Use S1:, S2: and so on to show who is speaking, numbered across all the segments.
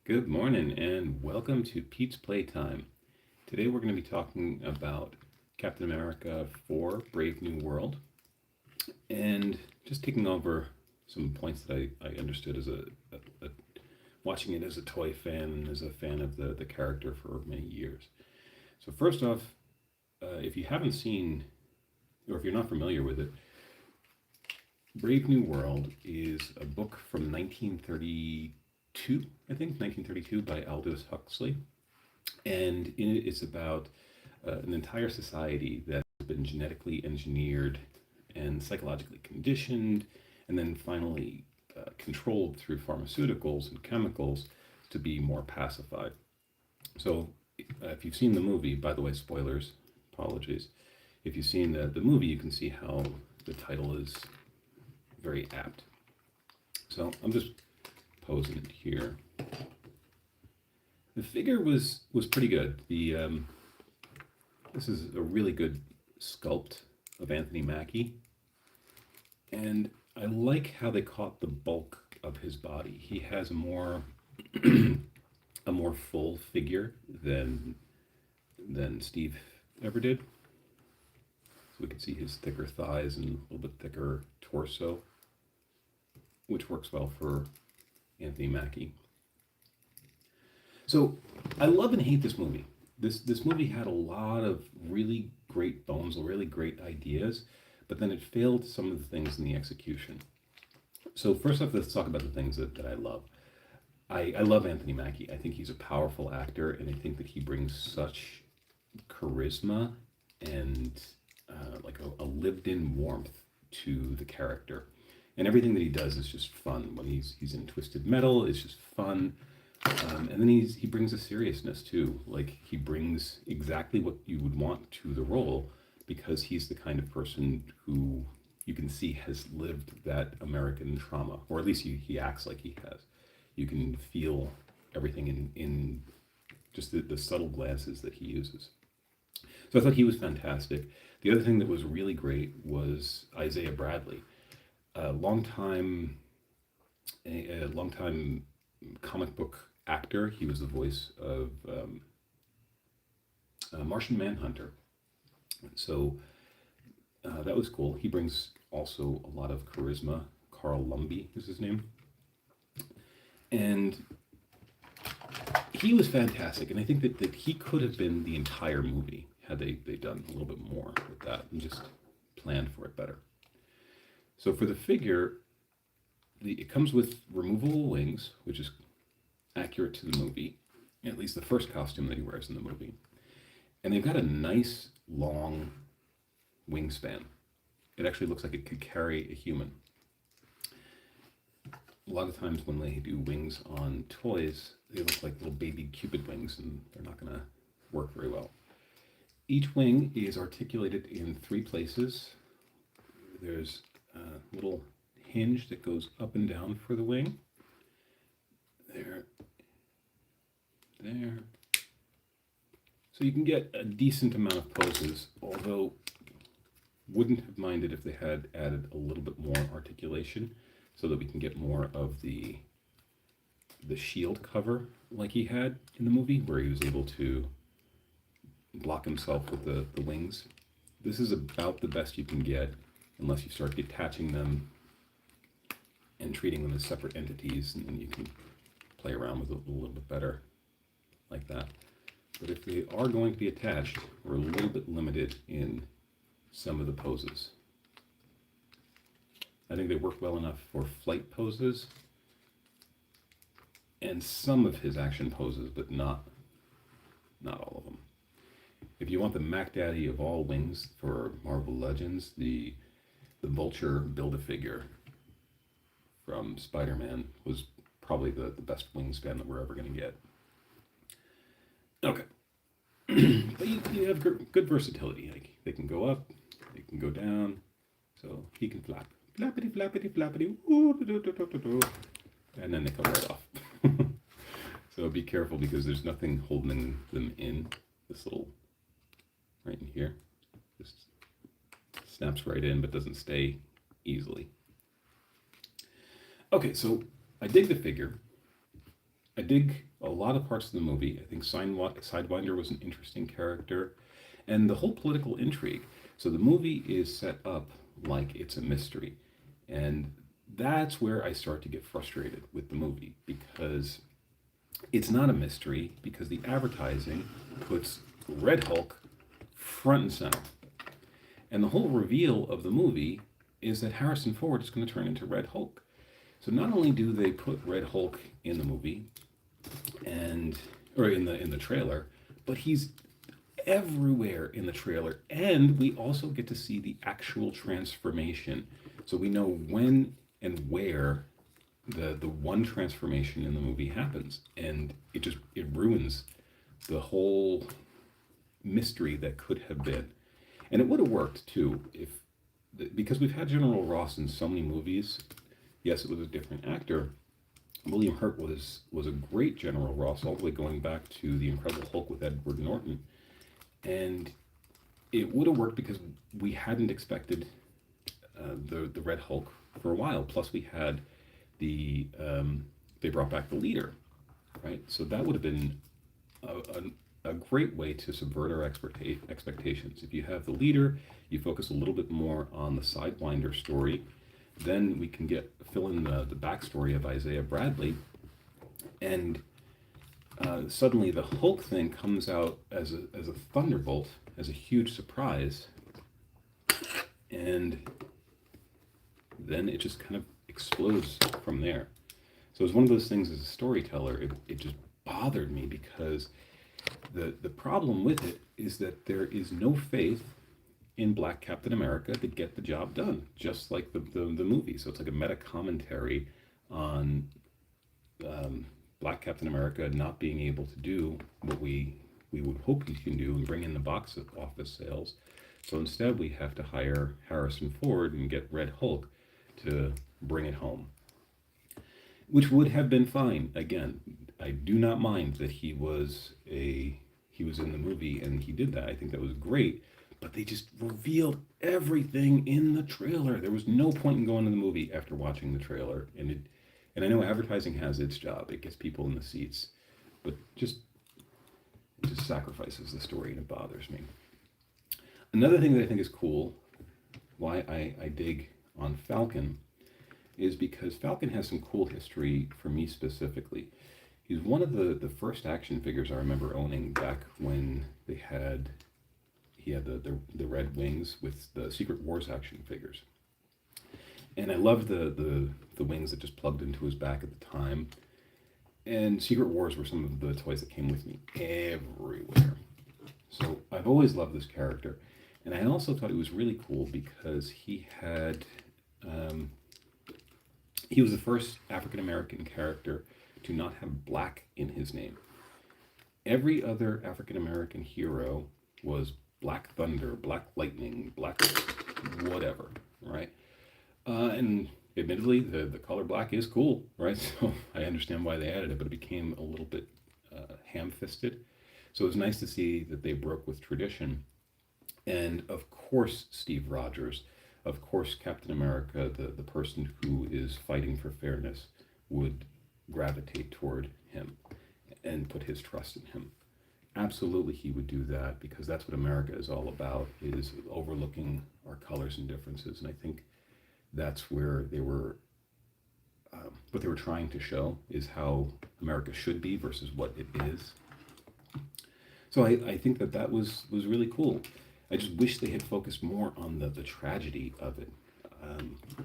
S1: Good morning and welcome to Pete's Playtime. Today we're going to be talking about Captain America 4 Brave New World and just taking over some points that I understood as a watching it as a toy fan and as a fan of the character for many years. So, first off, if you haven't seen or if you're not familiar with it, Brave New World is a book from 1932, I think, 1932 by Aldous Huxley. And in it, it's about an entire society that has been genetically engineered and psychologically conditioned, and then finally controlled through pharmaceuticals and chemicals to be more pacified. So, if you've seen the movie, by the way, spoilers, apologies. If you've seen the movie, you can see how the title is very apt. So, I'm just posing it here. The figure was pretty good. This is a really good sculpt of Anthony Mackie, and I like how they caught the bulk of his body. He has a more full figure than Steve ever did. So we can see his thicker thighs and a little bit thicker torso, which works well for Anthony Mackie. So I love and hate this movie. This movie had a lot of really great bones, really great ideas, but then it failed some of the things in the execution. So first off, let's talk about the things that I love. I love Anthony Mackie. I think he's a powerful actor, and I think that he brings such charisma and like a lived-in warmth to the character. And everything that he does is just fun. When he's in Twisted Metal, it's just fun. And then he brings a seriousness too. Like he brings exactly what you would want to the role because he's the kind of person who you can see has lived that American trauma, or at least he acts like he has. You can feel everything in just the subtle glances that he uses. So I thought he was fantastic. The other thing that was really great was Isaiah Bradley, a long time comic book actor. He was the voice of Martian Manhunter. So that was cool. He brings also a lot of charisma. Carl Lumbly is his name. And he was fantastic. And I think that he could have been the entire movie had they done a little bit more with that and just planned for it better. So for the figure, it comes with removable wings, which is accurate to the movie, at least the first costume that he wears in the movie. And they've got a nice long wingspan. It actually looks like it could carry a human. A lot of times when they do wings on toys, they look like little baby Cupid wings, and they're not going to work very well. Each wing is articulated in 3 places. There's a little hinge that goes up and down for the wing. There. So you can get a decent amount of poses, although wouldn't have minded if they had added a little bit more articulation so that we can get more of the shield cover like he had in the movie, where he was able to block himself with the wings. This is about the best you can get unless you start detaching them and treating them as separate entities, and then you can play around with it a little bit better like that. But if they are going to be attached, we're a little bit limited in some of the poses. I think they work well enough for flight poses and some of his action poses, but not all of them. If you want the Mac Daddy of all wings for Marvel Legends, the Vulture Build-A-Figure from Spider-Man was probably the best wingspan that we're ever going to get. Okay. But you have good versatility. Like they can go up, they can go down, so he can flap. Flappity, flappity, flappity, ooh, and then they come right off. So be careful because there's nothing holding them in. This little, right in here, just snaps right in but doesn't stay easily. Okay, so I dig the figure. I dig a lot of parts of the movie. I think Sidewinder was an interesting character, and the whole political intrigue. So the movie is set up like it's a mystery, and that's where I start to get frustrated with the movie because it's not a mystery because the advertising puts Red Hulk front and center. And the whole reveal of the movie is that Harrison Ford is going to turn into Red Hulk. So not only do they put Red Hulk in the movie and or in the trailer, but he's everywhere in the trailer, and we also get to see the actual transformation. So we know when and where the one transformation in the movie happens, and it ruins the whole mystery that could have been. And it would have worked too if because we've had General Ross in so many movies. Yes, it was a different actor. William Hurt was a great General Ross, all the way going back to The Incredible Hulk with Edward Norton, and it would have worked because we hadn't expected the Red Hulk for a while. Plus, we had they brought back the leader, right? So that would have been a great way to subvert our expectations. If you have the leader, you focus a little bit more on the Sidewinder story, then we can fill in the backstory of Isaiah Bradley, and suddenly the Hulk thing comes out as a thunderbolt, as a huge surprise, and then it just kind of explodes from there. So it's one of those things as a storyteller, it just bothered me because the problem with it is that there is no faith in Black Captain America to get the job done, just like the movie. So it's like a meta commentary on Black Captain America not being able to do what we would hope he can do and bring in the box office sales. So instead, we have to hire Harrison Ford and get Red Hulk to bring it home, which would have been fine. Again, I do not mind that he was in the movie and he did that. I think that was great. But they just revealed everything in the trailer. There was no point in going to the movie after watching the trailer. And I know advertising has its job. It gets people in the seats. But it just sacrifices the story, and it bothers me. Another thing that I think is cool, why I dig on Falcon, is because Falcon has some cool history for me specifically. He's one of the first action figures I remember owning back when he had the red wings with the Secret Wars action figures. And I loved the wings that just plugged into his back at the time. And Secret Wars were some of the toys that came with me everywhere. So I've always loved this character. And I also thought it was really cool because he was the first African American character to not have black in his name. Every other African American hero was Black Thunder, Black Lightning, Black whatever, right? And admittedly, the color black is cool, right? So I understand why they added it, but it became a little bit ham-fisted. So it was nice to see that they broke with tradition. And of course, Steve Rogers, of course, Captain America, the person who is fighting for fairness, would gravitate toward him and put his trust in him. Absolutely, he would do that because that's what America is all about, is overlooking our colors and differences. And I think that's where they were, what they were trying to show is how America should be versus what it is. So I think that was really cool. I just wish they had focused more on the tragedy of it.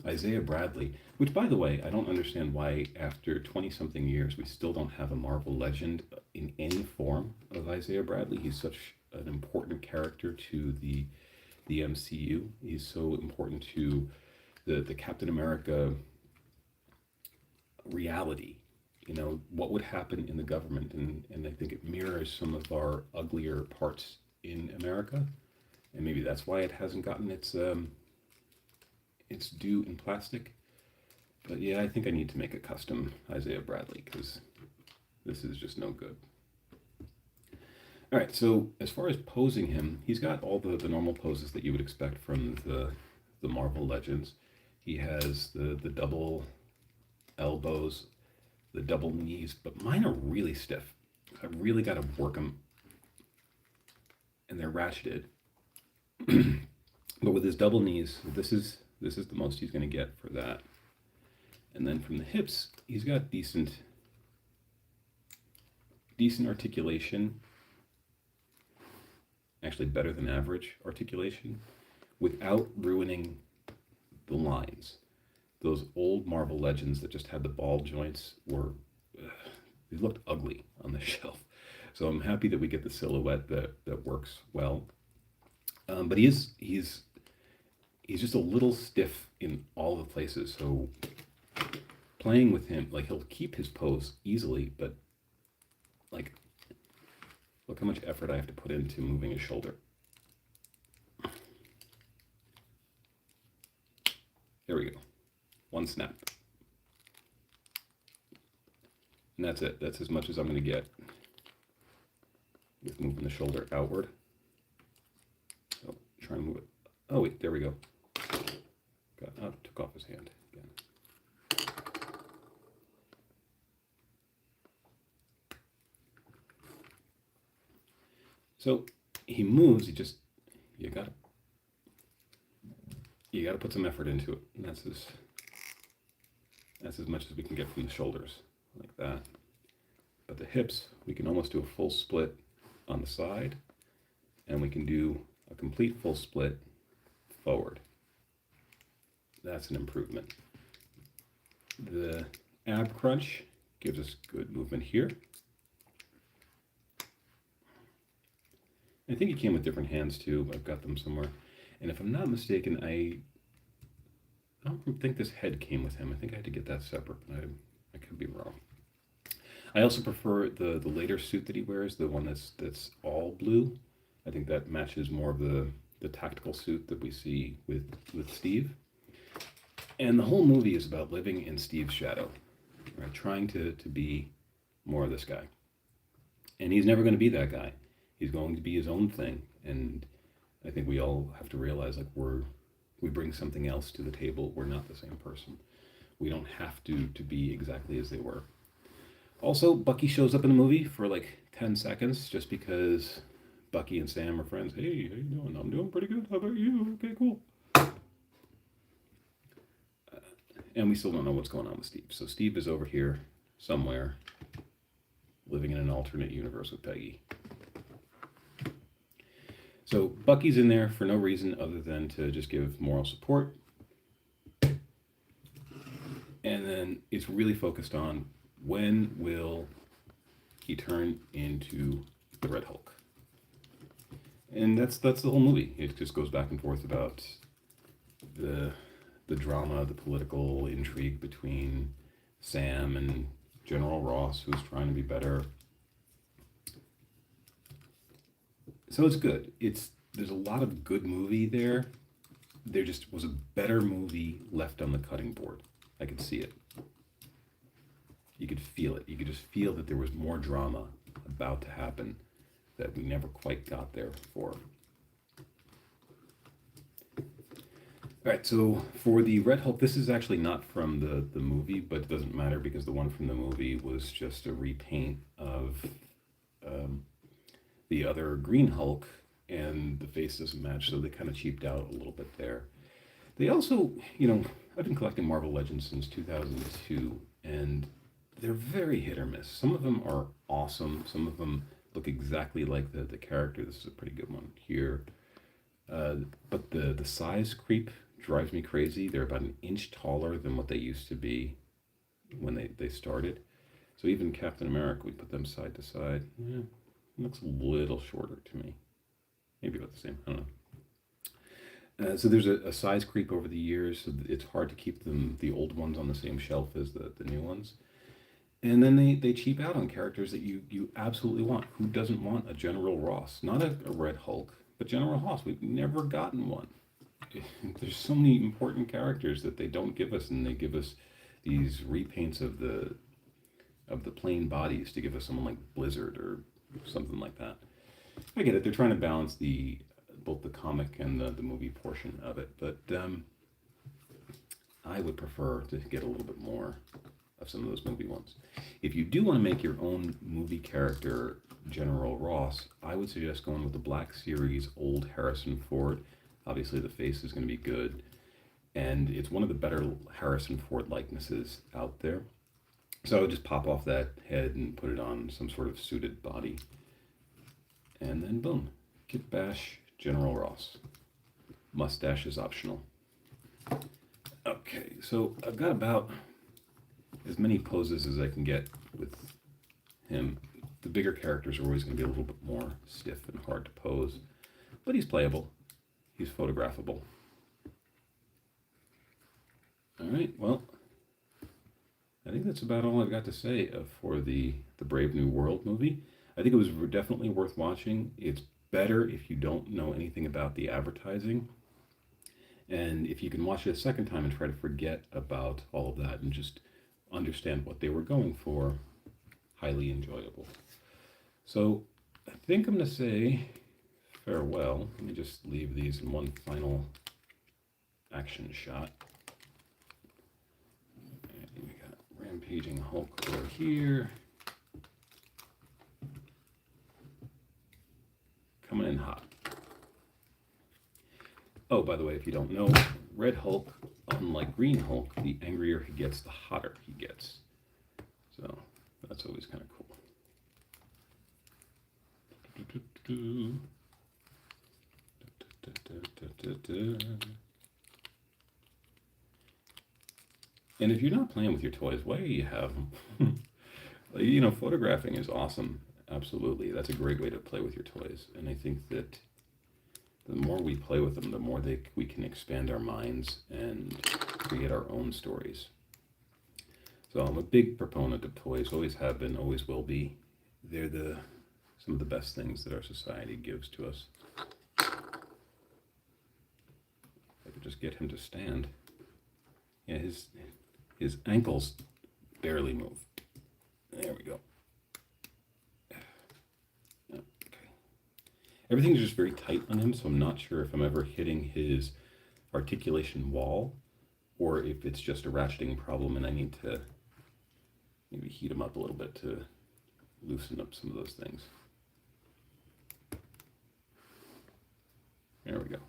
S1: Isaiah Bradley, which, by the way, I don't understand why after 20-something years we still don't have a Marvel legend in any form of Isaiah Bradley. He's such an important character to the MCU. He's so important to the Captain America reality. You know, what would happen in the government, and I think it mirrors some of our uglier parts in America, and maybe that's why it hasn't gotten its due in plastic. But yeah, I think I need to make a custom Isaiah Bradley because this is just no good. All right, so as far as posing him, he's got all the normal poses that you would expect from the Marvel Legends. He has the double elbows, the double knees, but mine are really stiff. I really got to work them, and they're ratcheted. But with his double knees, this is the most he's going to get for that. And then from the hips, he's got decent articulation. Actually, better than average articulation, without ruining the lines. Those old Marvel Legends that just had the ball joints they looked ugly on the shelf. So I'm happy that we get the silhouette that works well. But he's just a little stiff in all the places. So playing with him, like, he'll keep his pose easily, but like, look how much effort I have to put into moving his shoulder. There we go. One snap. And that's it. That's as much as I'm going to get with moving the shoulder outward. So try and move it. Oh wait, there we go. Took off his hand again. So he moves. You gotta put some effort into it. And that's as much as we can get from the shoulders, like that. But the hips, we can almost do a full split on the side, and we can do a complete full split forward. That's an improvement. The ab crunch gives us good movement here. I think it came with different hands too. I've got them somewhere. And if I'm not mistaken, I don't think this head came with him. I think I had to get that separate, but I could be wrong. I also prefer the later suit that he wears, the one that's all blue. I think that matches more of the tactical suit that we see with Steve. And the whole movie is about living in Steve's shadow, right? Trying to be more of this guy. And he's never going to be that guy. He's going to be his own thing. And I think we all have to realize, like, we bring something else to the table. We're not the same person. We don't have to be exactly as they were. Also, Bucky shows up in the movie for like 10 seconds just because Bucky and Sam are friends. Hey, how you doing? I'm doing pretty good. How about you? Okay, cool. And we still don't know what's going on with Steve. So Steve is over here somewhere, living in an alternate universe with Peggy. So Bucky's in there for no reason other than to just give moral support. And then it's really focused on, when will he turn into the Red Hulk? And that's the whole movie. It just goes back and forth about the drama, the political intrigue between Sam and General Ross, who's trying to be better. So it's good. There's a lot of good movie there. There just was a better movie left on the cutting board. I could see it. You could feel it. You could just feel that there was more drama about to happen that we never quite got there for. All right, so for the Red Hulk, this is actually not from the movie, but it doesn't matter because the one from the movie was just a repaint of the other Green Hulk, and the face doesn't match, so they kind of cheaped out a little bit there. They also, I've been collecting Marvel Legends since 2002, and they're very hit or miss. Some of them are awesome. Some of them look exactly like the character. This is a pretty good one here. But the size creep drives me crazy. They're about an inch taller than what they used to be when they started. So even Captain America, we put them side to side. Yeah, looks a little shorter to me. Maybe about the same. I don't know. So there's a size creep over the years. So it's hard to keep the old ones on the same shelf as the new ones. And then they cheap out on characters that you absolutely want. Who doesn't want a General Ross? Not a Red Hulk, but General Ross. We've never gotten one. There's so many important characters that they don't give us, and they give us these repaints of the plain bodies to give us someone like Blizzard or something like that. I get it. They're trying to balance both the comic and the movie portion of it, but I would prefer to get a little bit more of some of those movie ones. If you do want to make your own movie character, General Ross, I would suggest going with the Black Series old Harrison Ford. Obviously, the face is going to be good, and it's one of the better Harrison Ford likenesses out there. So I would just pop off that head and put it on some sort of suited body. And then boom, Kit Bash, General Ross. Mustache is optional. Okay, so I've got about as many poses as I can get with him. The bigger characters are always going to be a little bit more stiff and hard to pose, but he's playable. He's photographable. All right, well, I think that's about all I've got to say for the Brave New World movie. I think it was definitely worth watching. It's better if you don't know anything about the advertising. And if you can watch it a second time and try to forget about all of that and just understand what they were going for, highly enjoyable. So I think I'm going to say farewell. Let me just leave these in one final action shot. We got Rampaging Hulk over here. Coming in hot. Oh, by the way, if you don't know, Red Hulk, unlike Green Hulk, the angrier he gets, the hotter he gets. So that's always kind of cool. And if you're not playing with your toys, why do you have them? Photographing is awesome. Absolutely. That's a great way to play with your toys. And I think that the more we play with them, the more we can expand our minds and create our own stories. So I'm a big proponent of toys, always have been, always will be. They're some of the best things that our society gives to us. If I could just get him to stand. Yeah, his ankles barely move. There we go. Everything's just very tight on him, so I'm not sure if I'm ever hitting his articulation wall or if it's just a ratcheting problem and I need to maybe heat him up a little bit to loosen up some of those things. There we go.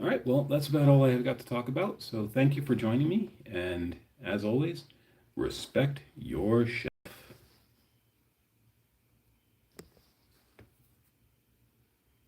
S1: All right, well, that's about all I've got to talk about. So thank you for joining me. And as always, respect your